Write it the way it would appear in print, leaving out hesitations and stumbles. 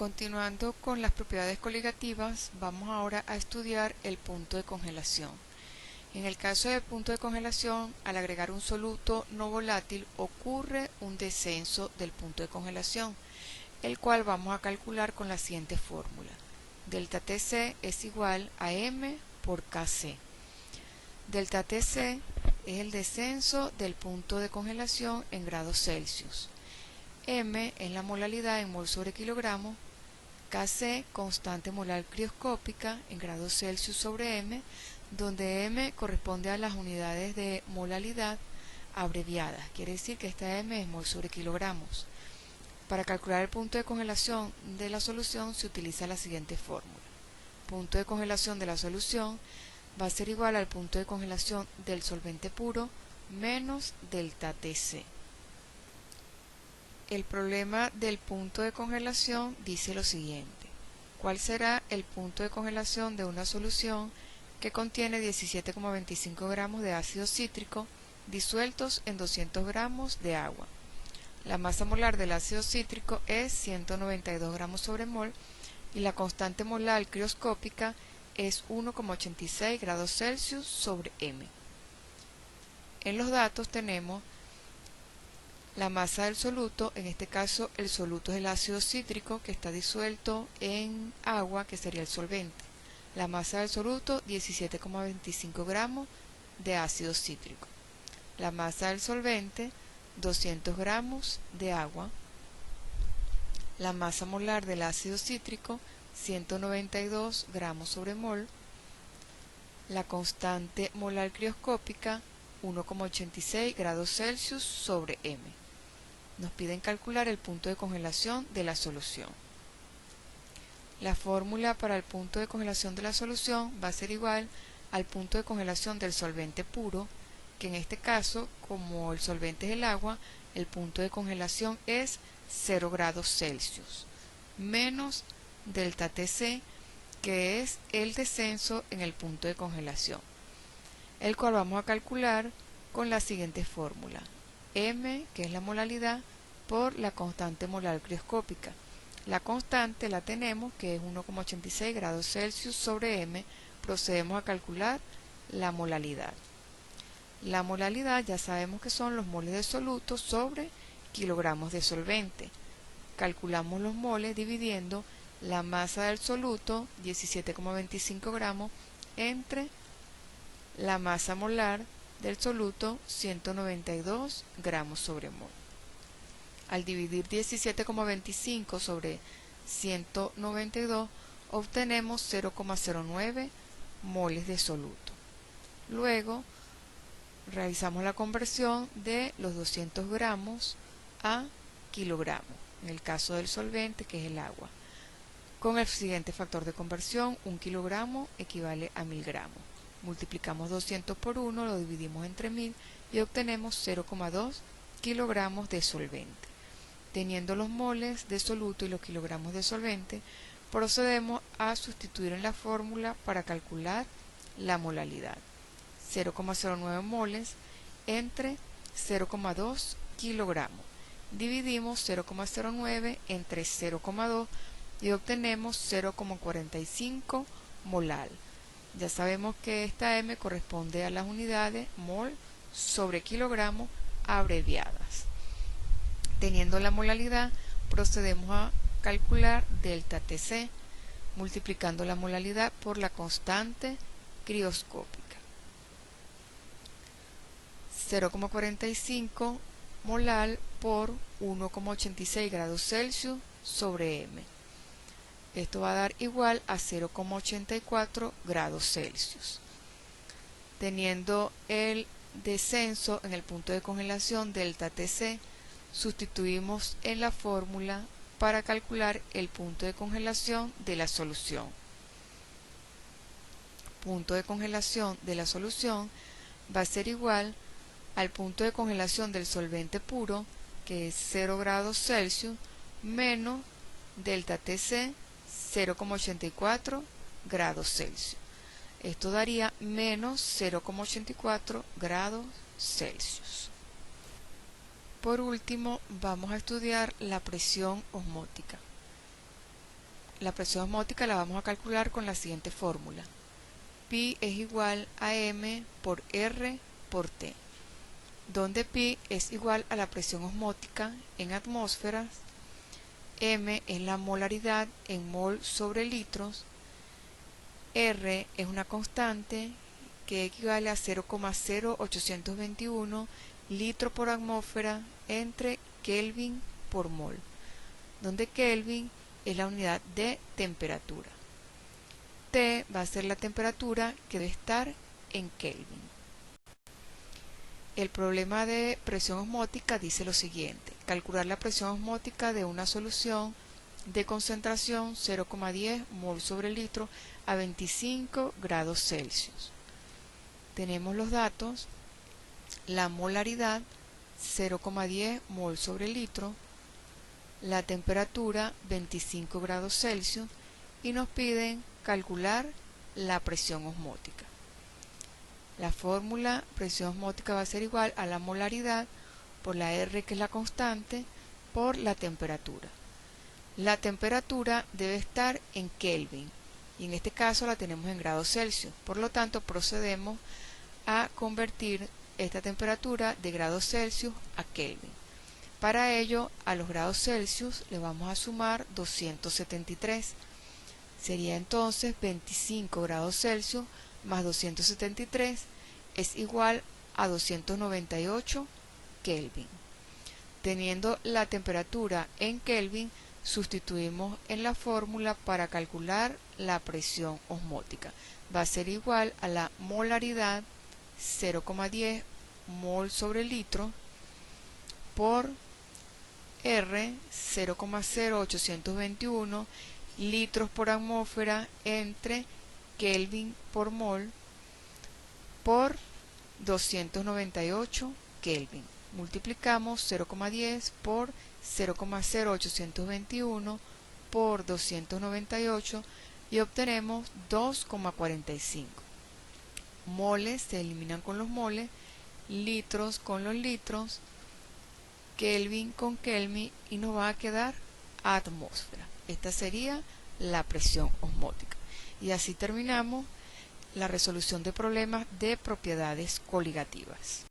Continuando con las propiedades coligativas, vamos ahora a estudiar el punto de congelación. En el caso del punto de congelación, al agregar un soluto no volátil ocurre un descenso del punto de congelación, el cual vamos a calcular con la siguiente fórmula. Delta Tc es igual a m por Kc. Delta Tc es el descenso del punto de congelación en grados Celsius. M es la molalidad en mol sobre kilogramo. Kc, constante molar crioscópica en grados Celsius sobre m, donde m corresponde a las unidades de molalidad abreviadas. Quiere decir que esta m es mol sobre kilogramos. Para calcular el punto de congelación de la solución se utiliza la siguiente fórmula. Punto de congelación de la solución va a ser igual al punto de congelación del solvente puro menos delta Tc. El problema del punto de congelación dice lo siguiente. ¿Cuál será el punto de congelación de una solución que contiene 17,25 gramos de ácido cítrico disueltos en 200 gramos de agua? La masa molar del ácido cítrico es 192 gramos sobre mol y la constante molar crioscópica es 1,86 grados Celsius sobre m. En los datos tenemos la masa del soluto, en este caso el soluto es el ácido cítrico que está disuelto en agua, que sería el solvente. La masa del soluto, 17,25 gramos de ácido cítrico. La masa del solvente, 200 gramos de agua. La masa molar del ácido cítrico, 192 gramos sobre mol. La constante molar crioscópica, 1,86 grados Celsius sobre m. Nos piden calcular el punto de congelación de la solución. La fórmula para el punto de congelación de la solución va a ser igual al punto de congelación del solvente puro, que en este caso, como el solvente es el agua, el punto de congelación es 0 grados Celsius, menos delta Tc, que es el descenso en el punto de congelación, el cual vamos a calcular con la siguiente fórmula. M, que es la molalidad, por la constante molar crioscópica. La constante la tenemos, que es 1,86 grados Celsius sobre m. Procedemos a calcular la molalidad. La molalidad ya sabemos que son los moles de soluto sobre kilogramos de solvente. Calculamos los moles dividiendo la masa del soluto, 17,25 gramos, entre la masa molar del soluto, 192 gramos sobre mol. Al dividir 17,25 sobre 192 obtenemos 0,09 moles de soluto. Luego realizamos la conversión de los 200 gramos a kilogramos, en el caso del solvente, que es el agua. Con el siguiente factor de conversión, 1 kilogramo equivale a 1000 gramos. Multiplicamos 200 por 1, lo dividimos entre 1000 y obtenemos 0,2 kilogramos de solvente. Teniendo los moles de soluto y los kilogramos de solvente, procedemos a sustituir en la fórmula para calcular la molalidad. 0,09 moles entre 0,2 kilogramos. Dividimos 0,09 entre 0,2 y obtenemos 0,45 molar. Ya sabemos que esta m corresponde a las unidades mol sobre kilogramo abreviadas. Teniendo la molalidad, procedemos a calcular delta Tc, multiplicando la molalidad por la constante crioscópica. 0,45 molar por 1,86 grados Celsius sobre m. Esto va a dar igual a 0,84 grados Celsius. Teniendo el descenso en el punto de congelación delta Tc, sustituimos en la fórmula para calcular el punto de congelación de la solución. Punto de congelación de la solución va a ser igual al punto de congelación del solvente puro, que es 0 grados Celsius, menos delta Tc, 0,84 grados Celsius. Esto daría menos 0,84 grados Celsius. Por último, vamos a estudiar la presión osmótica. la presión osmótica la vamos a calcular con la siguiente fórmula. Pi es igual a M por R por T, donde pi es igual a la presión osmótica en atmósferas, M es la molaridad en mol sobre litros, R es una constante que equivale a 0,0821 litro por atmósfera entre Kelvin por mol, donde Kelvin es la unidad de temperatura. T va a ser la temperatura que debe estar en Kelvin. El problema de presión osmótica dice lo siguiente: calcular la presión osmótica de una solución de concentración 0,10 mol sobre litro a 25 grados Celsius. Tenemos los datos: la molaridad 0,10 mol sobre litro, la temperatura 25 grados Celsius y nos piden calcular la presión osmótica. La fórmula presión osmótica va a ser igual a la molaridad por la R, que es la constante, por la temperatura. La temperatura debe estar en Kelvin y en este caso la tenemos en grados Celsius. Por lo tanto, procedemos a convertir esta temperatura de grados Celsius a Kelvin. Para ello, a los grados Celsius le vamos a sumar 273. Sería entonces 25 grados Celsius más 273 es igual a 298 Kelvin. Teniendo la temperatura en Kelvin, sustituimos en la fórmula para calcular la presión osmótica. Va a ser igual a la molaridad 0,10 mol sobre litro por R 0,0821 litros por atmósfera entre Kelvin por mol por 298 Kelvin. Multiplicamos 0,10 por 0,0821 por 298 y obtenemos 2,45. Moles se eliminan con los moles, litros con los litros, Kelvin con Kelvin y nos va a quedar atmósfera. Esta sería la presión osmótica. Y así terminamos la resolución de problemas de propiedades coligativas.